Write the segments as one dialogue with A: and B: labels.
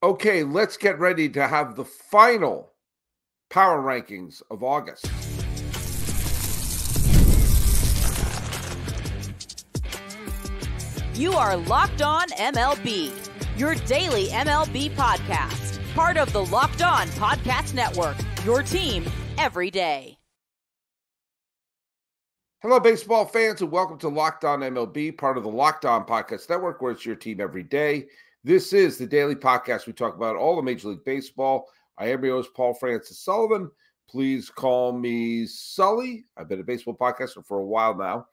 A: Okay, let's get ready to have the final power rankings of August.
B: You are Locked On MLB, your daily MLB podcast. Part of the Locked On Podcast Network, your team every day.
A: Hello, baseball fans, and welcome to Locked On MLB, part of the Locked On Podcast Network, where it's your team every day. This is the daily podcast. We talk about all of Major League Baseball. I am your host, Paul Francis Sullivan. Please call me Sully. I've been a baseball podcaster for a while now.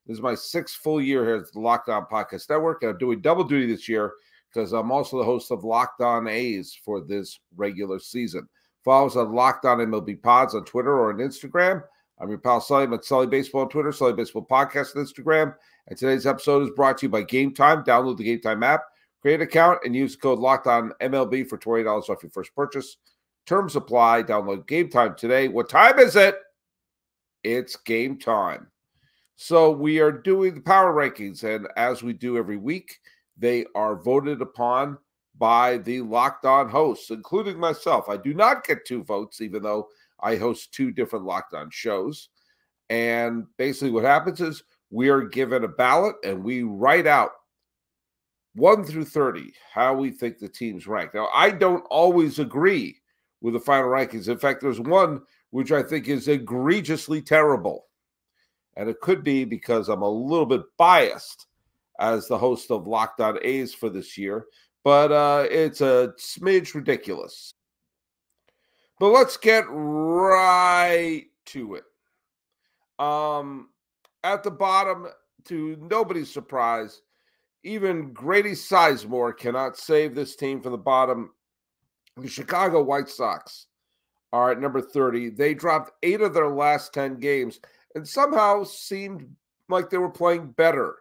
A: This is my sixth full year here at the Locked On Podcast Network, and I'm doing double duty this year because I'm also the host of Locked On A's for this regular season. Follow us on Locked On MLB Pods on Twitter or on Instagram. I'm your pal Sully. I'm at Sully Baseball on Twitter, Sully Baseball Podcast on Instagram. And today's episode is brought to you by Game Time. Download the Game Time app, create an account, and use code LOCKEDONMLB for $20 off your first purchase. Terms apply. Download Game Time today. What time is it? It's game time. So we are doing the power rankings, and as we do every week, they are voted upon by the Locked On hosts, including myself. I do not get 2 votes, even though I host 2 different Locked On shows. And basically what happens is we are given a ballot, and we write out 1 through 30 how we think the teams rank. Now, I don't always agree with the final rankings. In fact, there's one which I think is egregiously terrible. And it could be because I'm a little bit biased as the host of Locked On A's for this year, but it's a smidge ridiculous. But let's get right to it. At the bottom, to nobody's surprise, even Grady Sizemore cannot save this team from the bottom. The Chicago White Sox are at number 30. They dropped 8 of their last 10 games and somehow seemed like they were playing better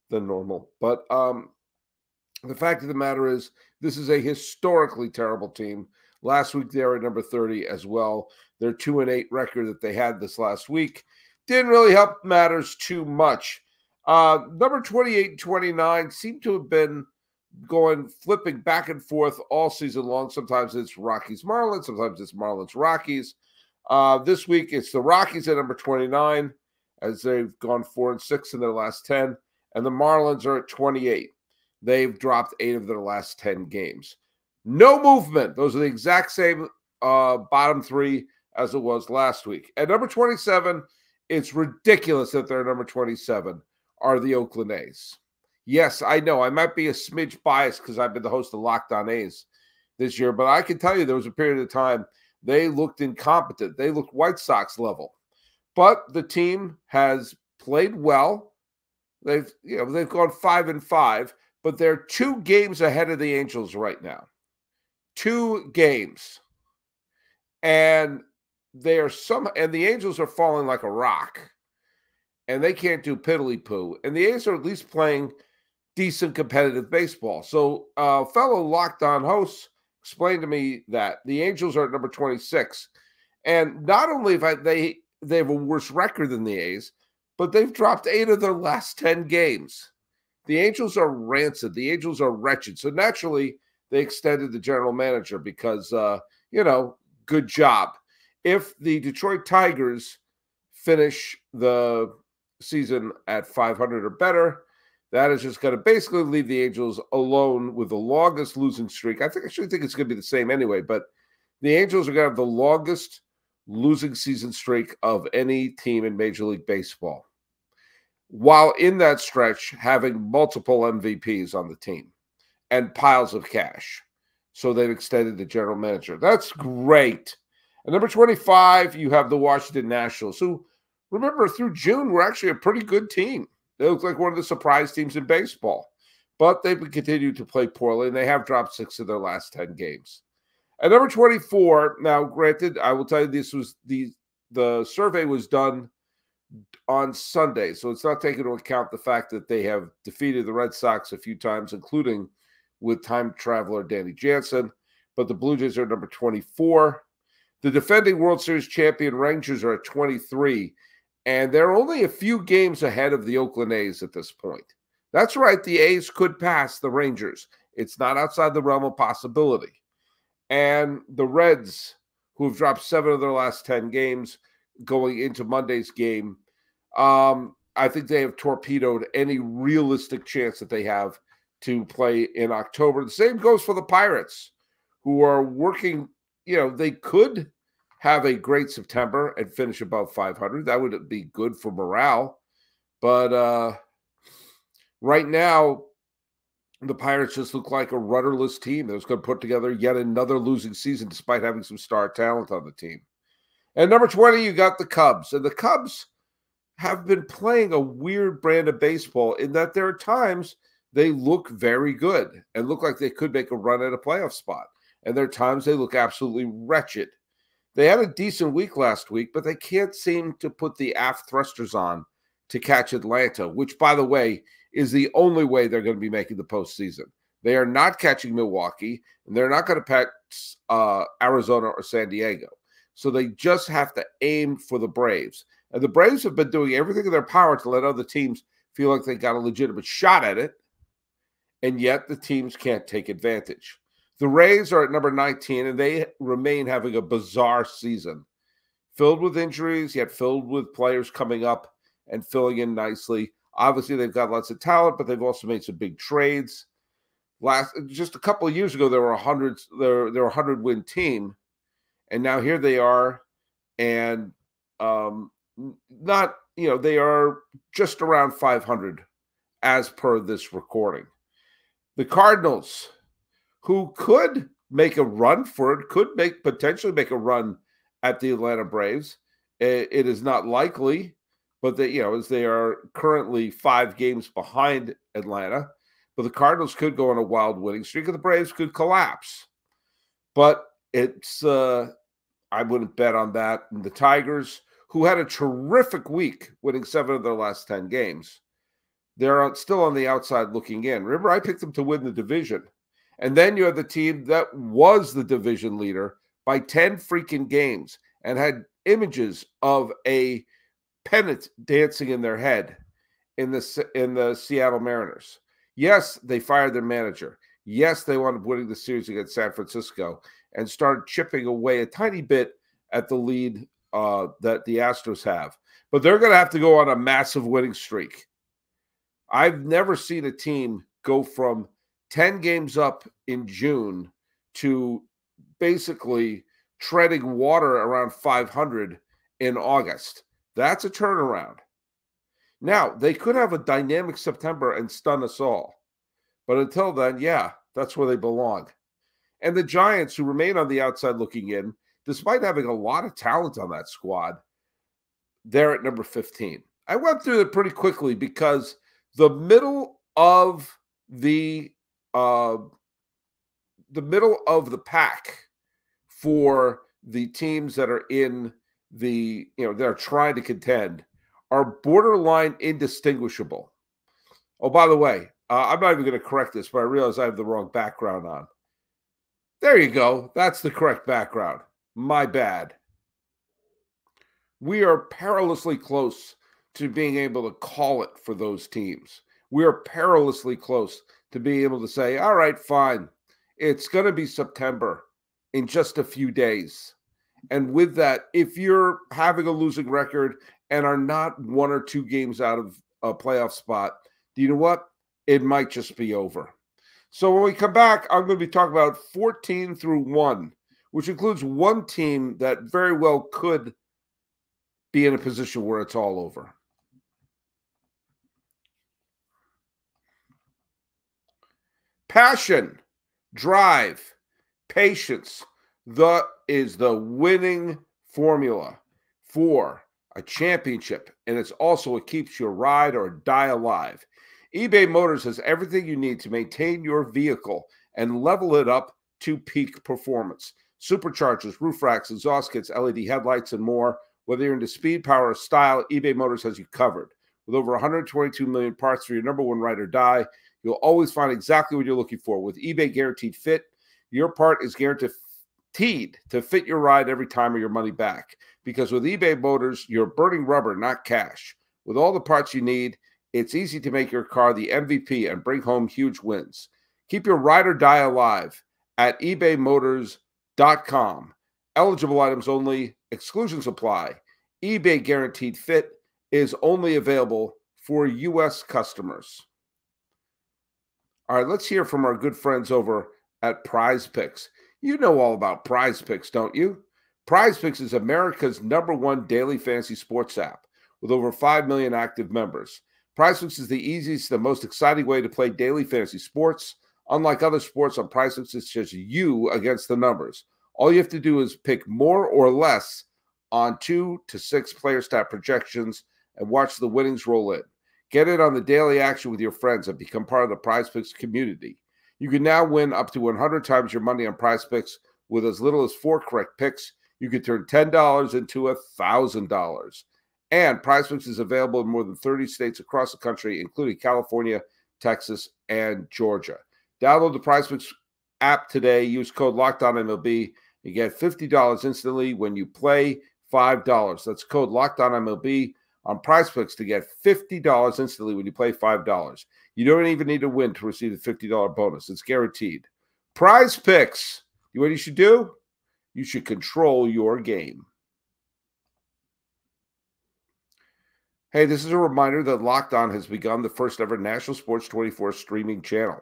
A: than normal. But the fact of the matter is, this is a historically terrible team. Last week, they were at number 30 as well. Their 2-8 record that they had this last week didn't really help matters too much. Number 28 and 29 seem to have been flipping back and forth all season long. Sometimes it's Rockies-Marlins. Sometimes it's Marlins-Rockies. This week, it's the Rockies at number 29, as they've gone 4-6 in their last 10, and the Marlins are at 28. They've dropped 8 of their last 10 games. No movement. Those are the exact same bottom 3 as it was last week. At number 27, it's ridiculous that they're number 27, are the Oakland A's. Yes, I know. I might be a smidge biased because I've been the host of Locked On A's this year, but I can tell you there was a period of time they looked incompetent. They looked White Sox level. But the team has played well. They've gone 5-5, but they're 2 games ahead of the Angels right now. 2 games. And and the Angels are falling like a rock. And they can't do piddly-poo. And the A's are at least playing decent competitive baseball. So fellow Locked On hosts explained to me that the Angels are at number 26. And not only have they have a worse record than the A's, but they've dropped 8 of their last 10 games. The Angels are rancid. The Angels are wretched. So naturally, they extended the general manager because, good job. If the Detroit Tigers finish the season at 500 or better, that is just going to basically leave the Angels alone with the longest losing streak. I actually think it's going to be the same anyway, but the Angels are going to have the longest losing season streak of any team in Major League Baseball, while in that stretch having multiple MVPs on the team and piles of cash. So they've extended the general manager. That's great. At number 25, you have the Washington Nationals, who, remember, through June, were actually a pretty good team. They look like one of the surprise teams in baseball. But they've continued to play poorly, and they have dropped 6 of their last 10 games. At number 24, now, granted, I will tell you this was the survey was done on Sunday, so it's not taking into account the fact that they have defeated the Red Sox a few times, including with time traveler Danny Jansen. But the Blue Jays are at number 24. The defending World Series champion Rangers are at 23. And they're only a few games ahead of the Oakland A's at this point. That's right, the A's could pass the Rangers. It's not outside the realm of possibility. and the Reds, who have dropped 7 of their last 10 games going into Monday's game. I think they have torpedoed any realistic chance that they have to play in October. The same goes for the Pirates, who are working. They could have a great September and finish above 500. That would be good for morale. But right now, the Pirates just look like a rudderless team that was going to put together yet another losing season despite having some star talent on the team. And number 20, you got the Cubs. And the Cubs have been playing a weird brand of baseball in that there are times they look very good and look like they could make a run at a playoff spot. And there are times they look absolutely wretched. They had a decent week last week, but they can't seem to put the aft thrusters on to catch Atlanta, which, by the way, is the only way they're going to be making the postseason. They are not catching Milwaukee, and they're not going to catch Arizona or San Diego. So they just have to aim for the Braves. And the Braves have been doing everything in their power to let other teams feel like they got a legitimate shot at it, and yet the teams can't take advantage. The Rays are at number 19, and they remain having a bizarre season, filled with injuries, yet filled with players coming up and filling in nicely. Obviously, they've got lots of talent, but they've also made some big trades. Just a couple of years ago, they were a 100-win team, and now here they are, and they are just around 500 as per this recording. The Cardinals, who could make a run for it, could potentially make a run at the Atlanta Braves. It is not likely, but as they are currently 5 games behind Atlanta. But the Cardinals could go on a wild winning streak, and the Braves could collapse. But it's I wouldn't bet on that. And the Tigers, who had a terrific week, winning 7 of their last 10 games, they're still on the outside looking in. Remember, I picked them to win the division. And then you have the team that was the division leader by 10 freaking games and had images of a pennant dancing in their head in the Seattle Mariners. Yes, they fired their manager. Yes, they wound up winning the series against San Francisco and started chipping away a tiny bit at the lead that the Astros have. But they're going to have to go on a massive winning streak. I've never seen a team go from 10 games up in June to basically treading water around 500 in August. That's a turnaround. Now, they could have a dynamic September and stun us all. But until then, yeah, that's where they belong. And the Giants, who remain on the outside looking in, despite having a lot of talent on that squad, they're at number 15. I went through it pretty quickly because the middle of the pack for the teams that are in the, that are trying to contend are borderline indistinguishable. Oh, by the way, I'm not even going to correct this, but I realize I have the wrong background on. There you go. That's the correct background. My bad. We are perilously close to being able to call it for those teams. We are perilously close to being able to say, all right, fine. It's going to be September in just a few days. And with that, if you're having a losing record and are not 1 or 2 games out of a playoff spot, do you know what? It might just be over. So when we come back, I'm going to be talking about 14 through 1, which includes one team that very well could be in a position where it's all over. Passion, drive, patience, is the winning formula for a championship, and it's also what keeps your ride or die alive. eBay Motors has everything you need to maintain your vehicle and level it up to peak performance. Superchargers, roof racks, exhaust kits, LED headlights, and more. Whether you're into speed, power, or style, eBay Motors has you covered. With over 122 million parts for your number one ride or die, you'll always find exactly what you're looking for. With eBay Guaranteed Fit, your part is guaranteed to fit your ride every time or your money back. Because with eBay Motors, you're burning rubber, not cash. With all the parts you need, it's easy to make your car the MVP and bring home huge wins. Keep your ride or die alive at ebaymotors.com. FanDuel.com. Eligible items only. Exclusions apply. eBay Guaranteed Fit is only available for U.S. customers. All right, let's hear from our good friends over at Prize Picks. You know all about Prize Picks, don't you? Prize Picks is America's #1 daily fantasy sports app with over 5 million active members. Prize Picks is the easiest and most exciting way to play daily fantasy sports. Unlike other sports on Prize Picks, it's just you against the numbers. All you have to do is pick more or less on 2 to 6 player stat projections and watch the winnings roll in. Get in on the daily action with your friends and become part of the Prize Picks community. You can now win up to 100 times your money on Prize Picks with as little as 4 correct picks. You can turn $10 into $1,000. And Prize Picks is available in more than 30 states across the country, including California, Texas, and Georgia. Download the Prize Picks app today. Use code LOCKEDONMLB and get $50 instantly when you play $5. That's code LOCKEDONMLB on Prize Picks to get $50 instantly when you play $5. You don't even need to win to receive the $50 bonus. It's guaranteed. Prize Picks. You know what you should do? You should control your game. Hey, this is a reminder that Locked On has begun the first ever National Sports 24 streaming channel.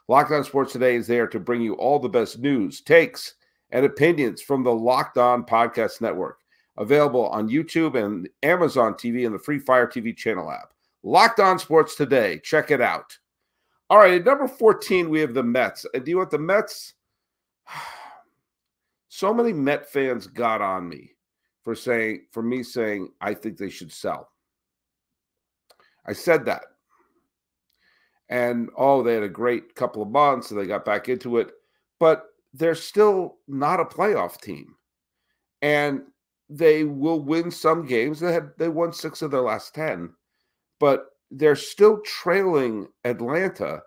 A: Locked On Sports Today is there to bring you all the best news, takes, and opinions from the Locked On Podcast Network. Available on YouTube and Amazon TV and the Free Fire TV channel app. Locked On Sports Today. Check it out. All right, at number 14, we have the Mets. And do you know what the Mets? So many Met fans got on me for me saying I think they should sell. I said that. And, they had a great couple of months and they got back into it. But they're still not a playoff team. And they will win some games. They won 6 of their last 10. But they're still trailing Atlanta.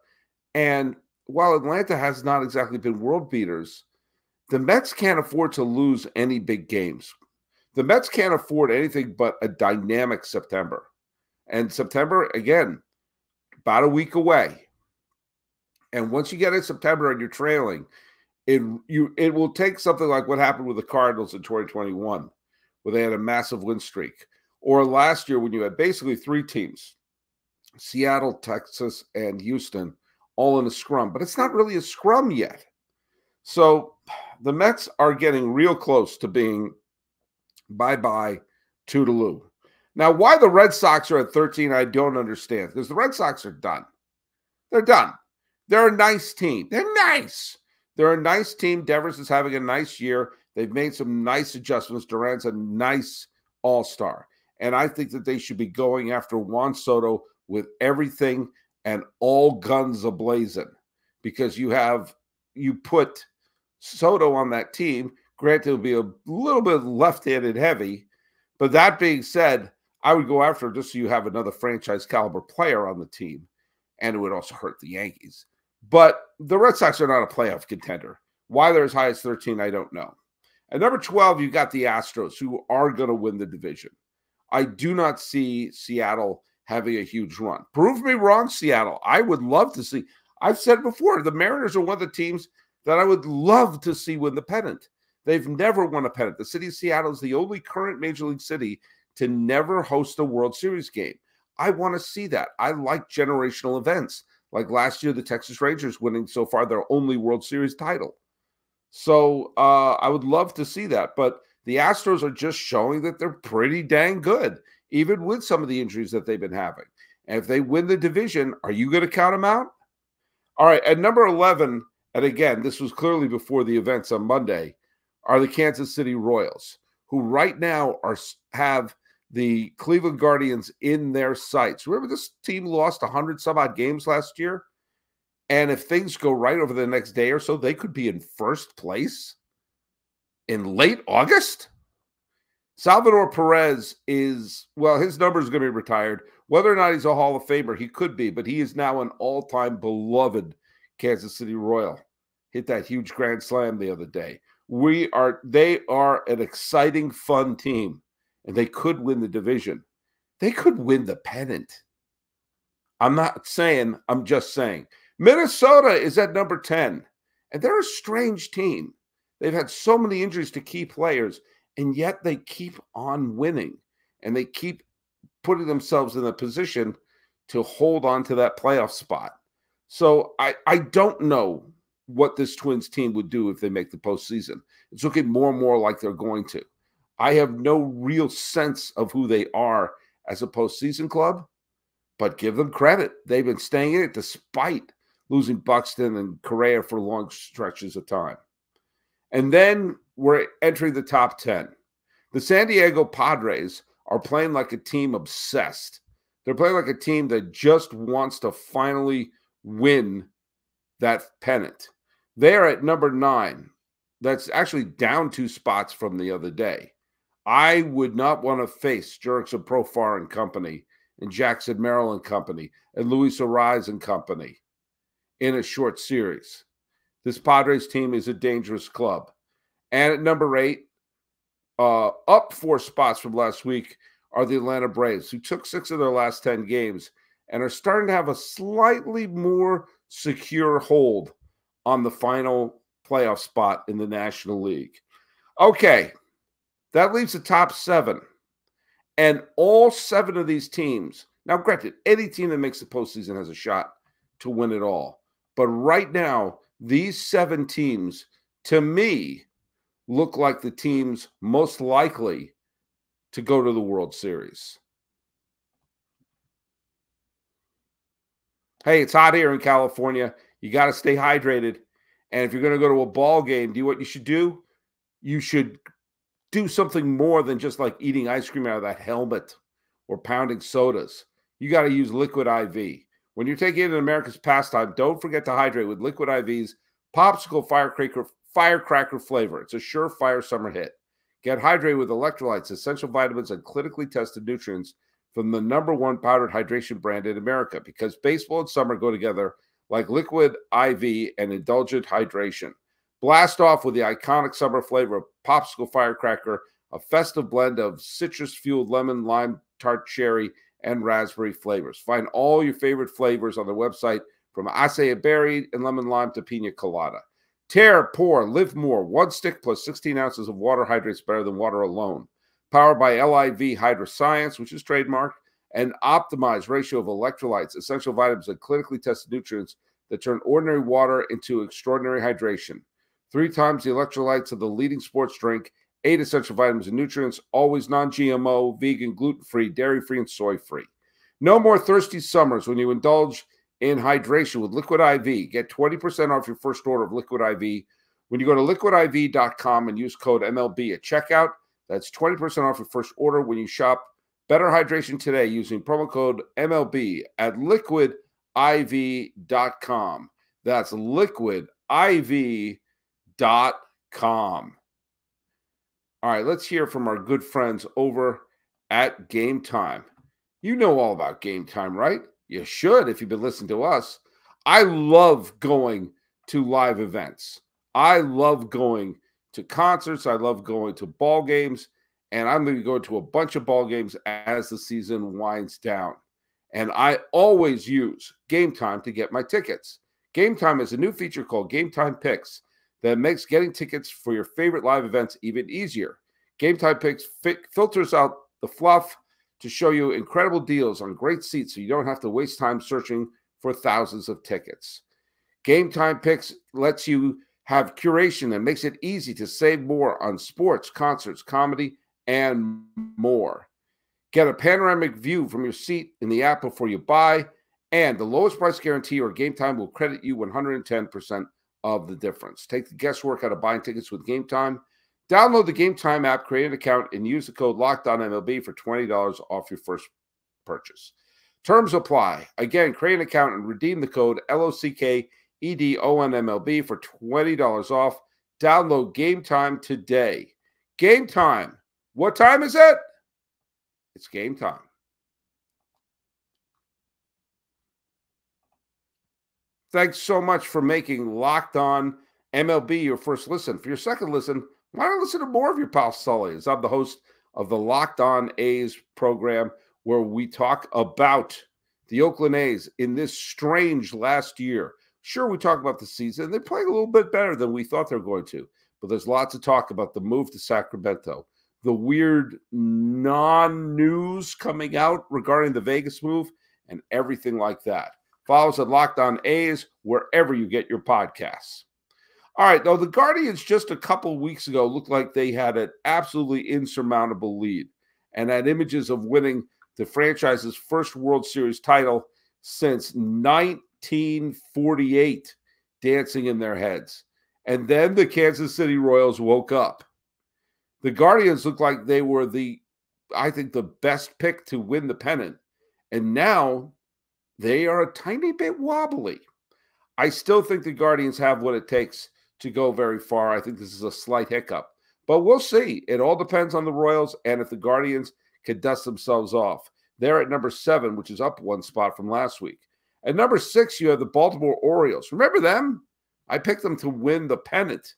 A: And while Atlanta has not exactly been world beaters, the Mets can't afford to lose any big games. The Mets can't afford anything but a dynamic September. And September, again, about a week away. And once you get in September and you're trailing, it will take something like what happened with the Cardinals in 2021, where they had a massive win streak. Or last year when you had basically 3 teams, Seattle, Texas, and Houston, all in a scrum. But it's not really a scrum yet. So the Mets are getting real close to being bye-bye, toodaloo. Now, why the Red Sox are at 13, I don't understand. Because the Red Sox are done. They're done. They're a nice team. They're nice. They're a nice team. Devers is having a nice year. They've made some nice adjustments. Durant's a nice all-star. And I think that they should be going after Juan Soto with everything and all guns a-blazing. Because you put Soto on that team. Granted, it'll be a little bit left-handed heavy. But that being said, I would go after just so you have another franchise caliber player on the team. And it would also hurt the Yankees. But the Red Sox are not a playoff contender. Why they're as high as 13, I don't know. At number 12, you got the Astros, who are going to win the division. I do not see Seattle having a huge run. Prove me wrong, Seattle. I would love to see. I've said before, the Mariners are one of the teams that I would love to see win the pennant. They've never won a pennant. The city of Seattle is the only current Major League city to never host a World Series game. I want to see that. I like generational events. Like last year, the Texas Rangers winning so far their only World Series title. So I would love to see that. But the Astros are just showing that they're pretty dang good, even with some of the injuries that they've been having. And if they win the division, are you going to count them out? All right, at number 11, and again, this was clearly before the events on Monday, are the Kansas City Royals, who right now have the Cleveland Guardians in their sights. Remember, this team lost 100-some-odd games last year? And if things go right over the next day or so, they could be in first place in late August? Salvador Perez his number is going to be retired. Whether or not he's a Hall of Famer, he could be, but he is now an all-time beloved Kansas City Royal. Hit that huge grand slam the other day. They are an exciting, fun team, and they could win the division. They could win the pennant. I'm just saying. Minnesota is at number 10, and they're a strange team They've had so many injuries to key players, and yet they keep on winning, and they keep putting themselves in a position to hold on to that playoff spot. So I don't know what this Twins team would do if they make the postseason. It's looking more and more like they're going to. I have no real sense of who they are as a postseason club, but give them credit. They've been staying in it despite losing Buxton and Correa for long stretches of time. And then we're entering the top 10. The San Diego Padres are playing like a team obsessed. They're playing like a team that just wants to finally win that pennant. They're at number 9. That's actually down 2 spots from the other day. I would not want to face Jurickson Profar and company and Jackson Merrill and company and Luis Arraez and company in a short series. This Padres team is a dangerous club. And at number 8, up 4 spots from last week, are the Atlanta Braves, who took 6 of their last 10 games and are starting to have a slightly more secure hold on the final playoff spot in the National League. Okay, that leaves the top 7. And all 7 of these teams, now granted, any team that makes the postseason has a shot to win it all. But right now, these 7 teams, to me, look like the teams most likely to go to the World Series. Hey, it's hot here in California. You got to stay hydrated. And if you're going to go to a ball game, do what you should do? You should do something more than just like eating ice cream out of that helmet or pounding sodas. You got to use Liquid IV. When you're taking it in America's pastime, don't forget to hydrate with Liquid IV's Popsicle Firecracker flavor. It's a surefire summer hit. Get hydrated with electrolytes, essential vitamins, and clinically tested nutrients from the #1 powdered hydration brand in America, because baseball and summer go together like Liquid IV and indulgent hydration. Blast off with the iconic summer flavor of Popsicle Firecracker, a festive blend of citrus-fueled lemon, lime, tart cherry, and raspberry flavors. Find all your favorite flavors on the website, from acai berry and lemon lime to pina colada. Tear, pour, live more. 1 stick plus 16 ounces of water hydrates better than water alone. Powered by LIV Hydra Science, which is trademarked, and optimized ratio of electrolytes, essential vitamins, and clinically tested nutrients that turn ordinary water into extraordinary hydration. 3 times the electrolytes of the leading sports drink, 8 essential vitamins and nutrients, always non-GMO, vegan, gluten-free, dairy-free, and soy-free. No more thirsty summers when you indulge in hydration with Liquid IV. Get 20% off your first order of Liquid IV when you go to liquidiv.com and use code MLB at checkout. That's 20% off your first order when you shop Better Hydration today using promo code MLB at liquidiv.com. That's liquidiv.com. All right, let's hear from our good friends over at Game Time. You know all about Game Time, right? You should if you've been listening to us. I love going to live events. I love going to concerts. I love going to ball games. And I'm going to be going to a bunch of ball games as the season winds down. And I always use Game Time to get my tickets. Game Time is a new feature called Game Time Picks that makes getting tickets for your favorite live events even easier. Game Time Picks filters out the fluff to show you incredible deals on great seats so you don't have to waste time searching for thousands of tickets. Game Time Picks lets you have curation and makes it easy to save more on sports, concerts, comedy, and more. Get a panoramic view from your seat in the app before you buy, and the lowest price guarantee or Game Time will credit you 110% of the difference. Take the guesswork out of buying tickets with Game Time. Download the Game Time app, create an account, and use the code LOCKEDONMLB for $20 off your first purchase. Terms apply. Again, create an account and redeem the code LOCKEDONMLB for $20 off. Download Game Time today. Game Time. What time is it? It's game time. Thanks so much for making Locked On MLB your first listen. For your second listen, why not listen to more of your pal Sully? As I'm the host of the Locked On A's program, where we talk about the Oakland A's in this strange last year. Sure, we talk about the season. They're playing a little bit better than we thought they were going to. but there's lots of talk about the move to Sacramento, the weird non-news coming out regarding the Vegas move, and everything like that. Follow us at Locked On A's wherever you get your podcasts. All right, though, the Guardians just a couple weeks ago looked like they had an absolutely insurmountable lead and had images of winning the franchise's first World Series title since 1948 dancing in their heads. And then the Kansas City Royals woke up. The Guardians looked like they were I think, the best pick to win the pennant. And now they are a tiny bit wobbly. I still think the Guardians have what it takes to go very far. I think this is a slight hiccup, but we'll see. It all depends on the Royals and if the Guardians can dust themselves off. They're at number 7, which is up 1 spot from last week. At number 6, you have the Baltimore Orioles. Remember them? I picked them to win the pennant.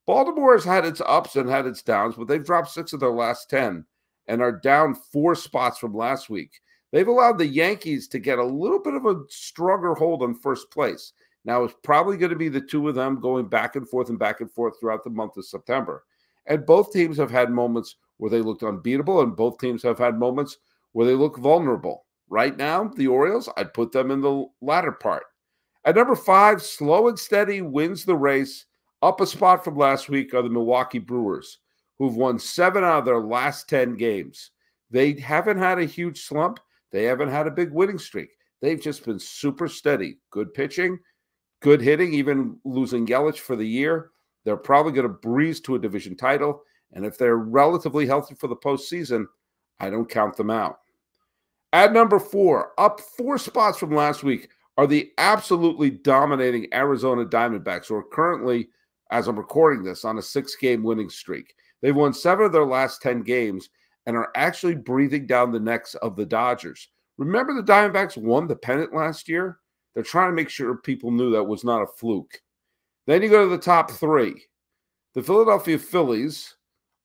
A: Baltimore has had its ups and had its downs, but they've dropped 6 of their last 10 and are down 4 spots from last week. They've allowed the Yankees to get a little bit of a stronger hold on first place. Now, it's probably going to be the two of them going back and forth throughout the month of September. And both teams have had moments where they looked unbeatable, and both teams have had moments where they look vulnerable. Right now, the Orioles, I'd put them in the latter part. At number 5, slow and steady wins the race. Up a spot from last week are the Milwaukee Brewers, who've won 7 out of their last 10 games. They haven't had a huge slump. They haven't had a big winning streak. They've just been super steady. Good pitching, good hitting, even losing Yelich for the year. They're probably going to breeze to a division title. And if they're relatively healthy for the postseason, I don't count them out. At number 4, up 4 spots from last week, are the absolutely dominating Arizona Diamondbacks, who are currently, as I'm recording this, on a 6-game winning streak. They've won 7 of their last 10 games and are actually breathing down the necks of the Dodgers. Remember the Diamondbacks won the pennant last year? They're trying to make sure people knew that was not a fluke. Then you go to the top 3. The Philadelphia Phillies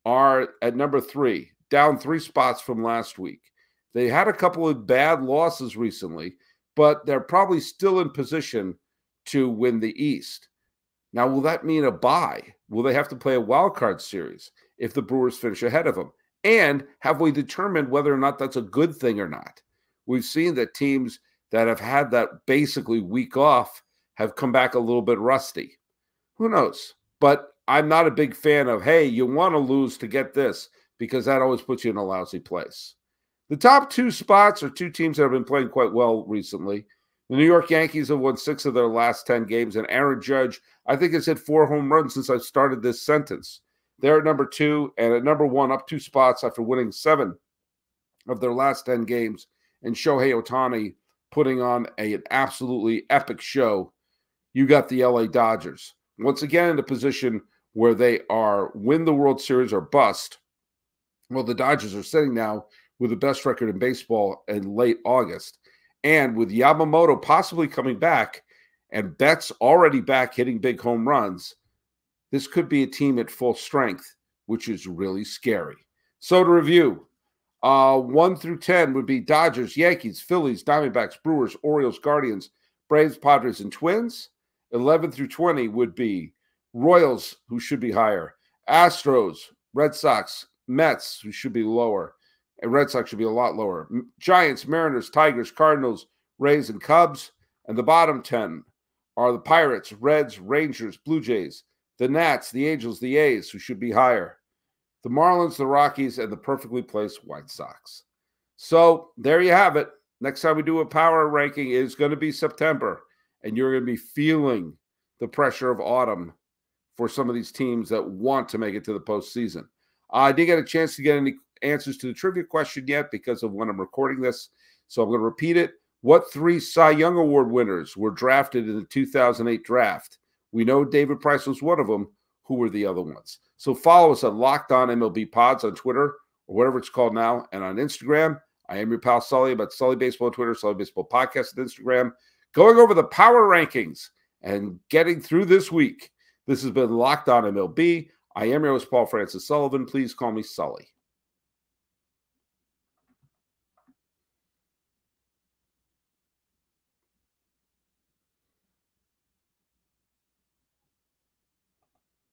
A: are at number 3, down 3 spots from last week. They had a couple of bad losses recently, but they're probably still in position to win the East. Now, will that mean a bye? Will they have to play a wild card series if the Brewers finish ahead of them? And have we determined whether or not that's a good thing or not? We've seen that teams that have had that basically week off have come back a little bit rusty. Who knows? But I'm not a big fan of, hey, you want to lose to get this, because that always puts you in a lousy place. The top 2 spots are 2 teams that have been playing quite well recently. The New York Yankees have won 6 of their last 10 games, and Aaron Judge, I think, has hit 4 home runs since I started this sentence. They're at number 2, and at number 1, up 2 spots after winning 7 of their last 10 games, and Shohei Ohtani putting on an absolutely epic show. You got the LA Dodgers. Once again, in a position where they are win the World Series or bust. Well, the Dodgers are sitting now with the best record in baseball in late August. And with Yamamoto possibly coming back and Betts already back hitting big home runs, this could be a team at full strength, which is really scary. So to review, 1 through 10 would be Dodgers, Yankees, Phillies, Diamondbacks, Brewers, Orioles, Guardians, Braves, Padres, and Twins. 11 through 20 would be Royals, who should be higher, Astros, Red Sox, Mets, who should be lower, and Red Sox should be a lot lower, Giants, Mariners, Tigers, Cardinals, Rays, and Cubs. And the bottom 10 are the Pirates, Reds, Rangers, Blue Jays, the Nats, the Angels, the A's, who should be higher, the Marlins, the Rockies, and the perfectly placed White Sox. So there you have it. Next time we do a power ranking is going to be September, and you're going to be feeling the pressure of autumn for some of these teams that want to make it to the postseason. I didn't get a chance to get any answers to the trivia question yet because of when I'm recording this, so I'm going to repeat it. What 3 Cy Young Award winners were drafted in the 2008 draft? We know David Price was one of them. Who were the other ones? So follow us at Locked On MLB Pods on Twitter, or whatever it's called now, and on Instagram. I am your pal Sully, about Sully Baseball on Twitter, Sully Baseball Podcast on Instagram. Going over the power rankings and getting through this week. This has been Locked On MLB. I am your host, Paul Francis Sullivan. Please call me Sully.